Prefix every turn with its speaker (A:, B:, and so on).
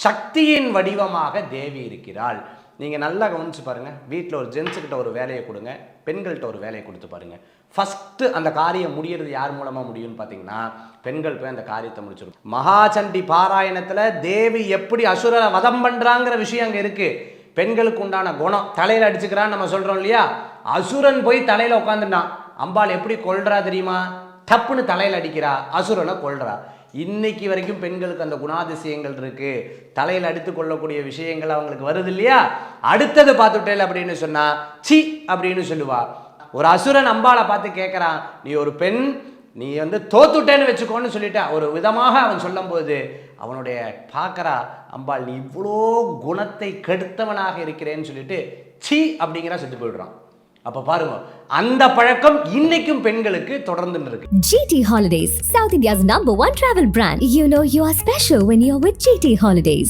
A: சக்தியின் வடிவமாக தேவி இருக்கிறாள். நீங்கள் நல்லா கவனிச்சு பாருங்கள். வீட்டில் ஒரு ஜென்ஸுக்கிட்ட ஒரு வேலையை கொடுங்க, பெண்கள்கிட்ட ஒரு வேலையை கொடுத்து பாருங்கள். ஃபஸ்ட்டு அந்த காரியம் முடிகிறது யார் மூலமாக முடியும்னு பார்த்தீங்கன்னா, பெண்கள் போய் அந்த காரியத்தை முடிச்சிடும். மகாசண்டி பாராயணத்தில் தேவி எப்படி அசுரரை வதம் பண்ணுறாங்கிற விஷயம் அங்கே இருக்குது. பெண்களுக்கு உண்டான குணம் தலையில் அடிச்சுக்கிறான்னு நம்ம சொல்கிறோம் இல்லையா, அசுரன் போய் தலையில் உட்காந்துட்டான். அம்பாள் எப்படி கொல்றா தெரியுமா? தப்புன்னு தலையில் அடிக்கிறா, அசுரனை கொல்றா. இன்னைக்கு வரைக்கும் பெண்களுக்கு அந்த குணாதிசயங்கள் இருக்கு. தலையில் அடித்து கொள்ளக்கூடிய விஷயங்கள் அவங்களுக்கு வருது இல்லையா. அடுத்தது பார்த்துட்டேன் அப்படின்னு சொன்னா சி அப்படின்னு சொல்லுவா. ஒரு அசுரன் அம்பாளை பார்த்து கேட்குறான், நீ ஒரு பெண், நீ தோத்துட்டேன்னு வச்சுக்கோன்னு சொல்லிட்டா. ஒரு விதமாக அவன் சொல்லும் போது அவனுடைய பார்க்கறா அம்பாள், நீ இவ்வளோ குணத்தை கெடுத்தவனாக இருக்கிறேன்னு சொல்லிட்டு சி அப்படிங்கிற செத்து போயிடுறான். அப்ப பாருங்க, அந்த பழக்கம் இன்னைக்கும் பெண்களுக்கு தொடர்ந்து இருக்கு.
B: GT Holidays, South India's #1 travel brand. You know you are special when you're with GT Holidays.